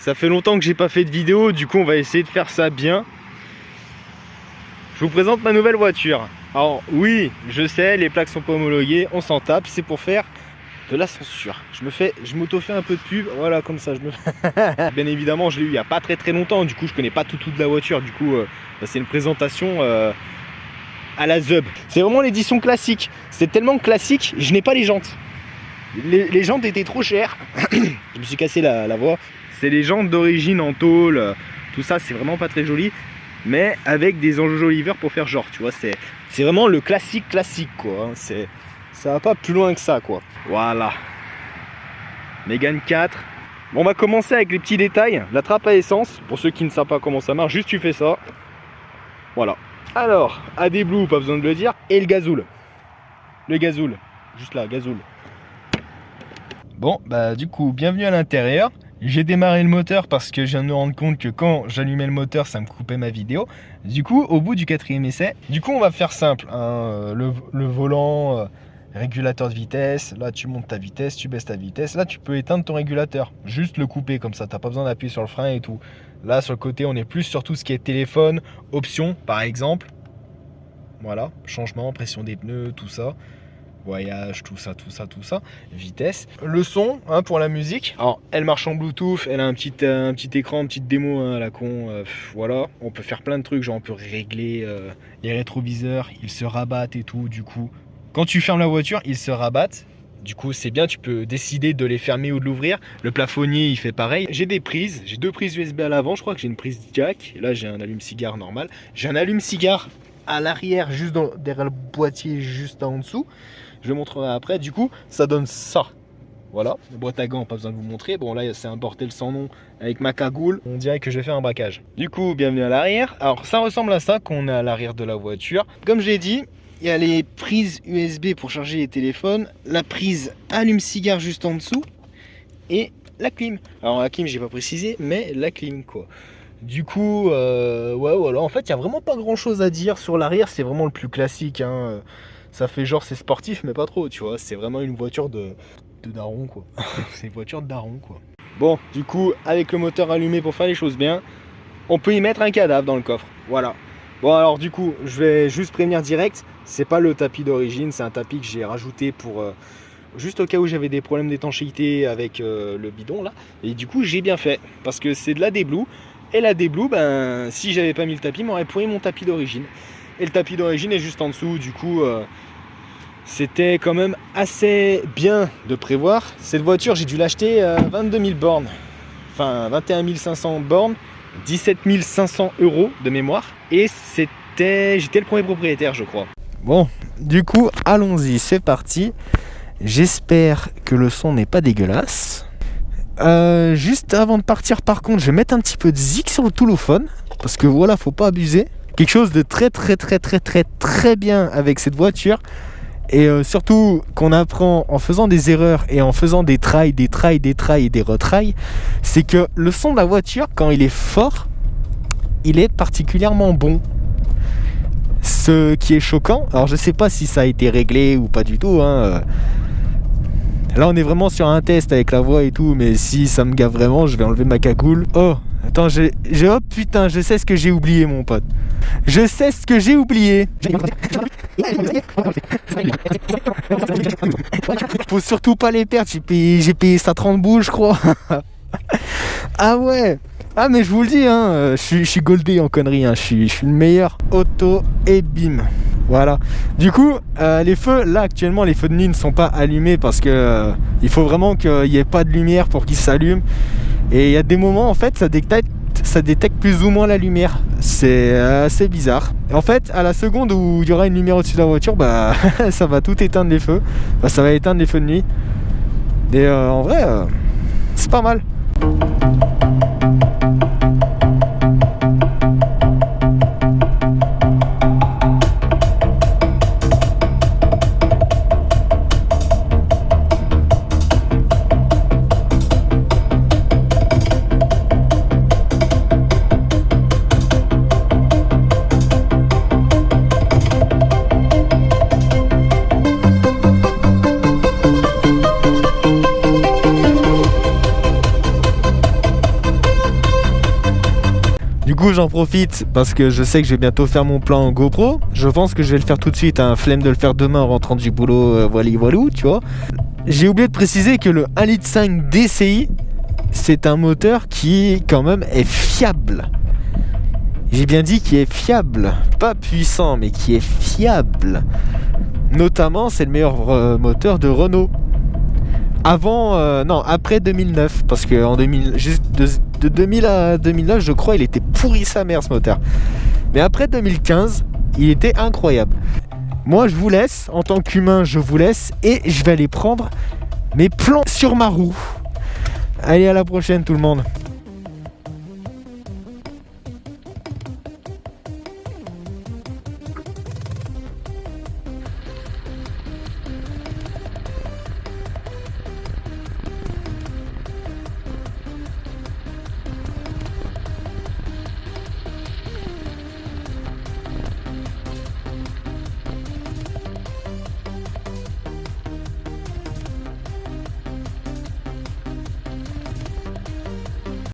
Ça fait longtemps que j'ai pas fait de vidéo, du coup on va essayer de faire ça bien. Je vous présente ma nouvelle voiture. Alors oui, je sais, les plaques sont pas homologuées, on s'en tape, c'est pour faire de la censure. Je m'auto-fais un peu de pub, voilà, comme ça je me Bien évidemment, je l'ai eu il y a pas très longtemps, du coup je connais pas tout de la voiture, du coup c'est une présentation à la Zub. C'est vraiment l'édition classique. C'est tellement classique, je n'ai pas les jantes. Les jantes étaient trop chères. Je me suis cassé la voix. C'est les jantes d'origine en tôle, tout ça, c'est vraiment pas très joli. Mais avec des enjoliveurs pour faire genre, tu vois, c'est vraiment le classique quoi. Ça va pas plus loin que ça quoi. Voilà. Mégane 4. Bon, on va commencer avec les petits détails. La trappe à essence, pour ceux qui ne savent pas comment ça marche, juste tu fais ça. Voilà. Alors, AdBlue, pas besoin de le dire. Et le gazoul. Le gazoul. Juste là, gazoul. Bon, bah du coup, bienvenue à l'intérieur. J'ai démarré le moteur parce que je viens de me rendre compte que quand j'allumais le moteur, ça me coupait ma vidéo. Du coup, au bout du 4e essai, du coup, on va faire simple. Hein, le volant, régulateur de vitesse. Là, tu montes ta vitesse, tu baisses ta vitesse. Là, tu peux éteindre ton régulateur. Juste le couper comme ça. T'as pas besoin d'appuyer sur le frein et tout. Là, sur le côté, on est plus sur tout ce qui est téléphone, options, par exemple. Voilà, changement, pression des pneus, tout ça. Voyage, tout ça, vitesse. Le son, hein, pour la musique. Alors, elle marche en Bluetooth, elle a un petit écran, une petite démo hein, à la con. Voilà, on peut faire plein de trucs, genre on peut régler les rétroviseurs, ils se rabattent et tout. Du coup, quand tu fermes la voiture, ils se rabattent. Du coup, c'est bien, tu peux décider de les fermer ou de l'ouvrir. Le plafonnier, il fait pareil. J'ai des prises, j'ai 2 prises USB à l'avant. Je crois que j'ai une prise jack. Et là, j'ai un allume-cigare normal. J'ai un allume-cigare à l'arrière, juste derrière le boîtier, juste en dessous. Je le montrerai après. Du coup, ça donne ça. Voilà, la boîte à gants, pas besoin de vous montrer. Bon, là, c'est un bordel sans nom avec ma cagoule. On dirait que je vais faire un braquage. Du coup, bienvenue à l'arrière. Alors, ça ressemble à ça qu'on a à l'arrière de la voiture. Comme je l'ai dit, il y a les prises USB pour charger les téléphones, la prise allume-cigare juste en dessous et la clim. Alors, la clim, j'ai pas précisé, mais la clim, quoi. Du coup, ouais, voilà. En fait, il n'y a vraiment pas grand-chose à dire sur l'arrière. C'est vraiment le plus classique, hein. Ça fait genre c'est sportif mais pas trop, tu vois, c'est vraiment une voiture de daron quoi. C'est une voiture de daron quoi. Bon, du coup, avec le moteur allumé pour faire les choses bien, on peut y mettre un cadavre dans le coffre, voilà. Bon alors du coup, je vais juste prévenir direct, c'est pas le tapis d'origine, c'est un tapis que j'ai rajouté pour juste au cas où j'avais des problèmes d'étanchéité avec le bidon là. Et du coup, j'ai bien fait, parce que c'est de l'AdBlue, et l'AdBlue, ben, si j'avais pas mis le tapis, m'aurait pourri mon tapis d'origine. Et le tapis d'origine est juste en dessous, du coup c'était quand même assez bien de prévoir. Cette voiture, j'ai dû l'acheter 22 000 bornes, enfin 21 500 bornes, 17 500 € de mémoire. Et j'étais le premier propriétaire, je crois. Bon, du coup, allons-y, c'est parti. J'espère que le son n'est pas dégueulasse. Juste avant de partir, par contre, je vais mettre un petit peu de zik sur le toulophone, parce que voilà, faut pas abuser. Quelque chose de très bien avec cette voiture. Et surtout qu'on apprend en faisant des erreurs et en faisant des trails et des retrails, c'est que le son de la voiture, quand il est fort, il est particulièrement bon. Ce qui est choquant, alors je sais pas si ça a été réglé ou pas du tout, hein. Là on est vraiment sur un test avec la voix et tout, mais si ça me gave vraiment, je vais enlever ma cagoule. Oh, attends, oh putain, je sais ce que j'ai oublié mon pote. Je sais ce que j'ai oublié. Faut surtout pas les perdre, j'ai payé ça 30 boules je crois. Ah ouais. Ah mais je vous le dis, hein, je suis goldé en conneries, hein, je suis le meilleur. Auto et bim. Voilà. Du coup, les feux, là actuellement, les feux de nuit ne sont pas allumés parce que il faut vraiment qu'il n'y ait pas de lumière pour qu'ils s'allument. Et il y a des moments, en fait, ça détecte plus ou moins la lumière. C'est assez bizarre. Et en fait, à la seconde où il y aura une lumière au-dessus de la voiture, bah ça va tout éteindre les feux. Bah, ça va éteindre les feux de nuit. Et en vrai, c'est pas mal. Du coup j'en profite parce que je sais que je vais bientôt faire mon plan en GoPro. Je pense que je vais le faire tout de suite, hein. Flemme de le faire demain en rentrant du boulot, voilà, tu vois. J'ai oublié de préciser que le 1,5 litre DCI, c'est un moteur qui quand même est fiable. J'ai bien dit qu'il est fiable, pas puissant mais qui est fiable. Notamment c'est le meilleur moteur de Renault. Après 2009, parce que en 2000, juste de 2000 à 2009, je crois, il était pourri sa mère ce moteur. Mais après 2015, il était incroyable. Moi, je vous laisse, en tant qu'humain, je vous laisse et je vais aller prendre mes plans sur ma roue. Allez, à la prochaine tout le monde.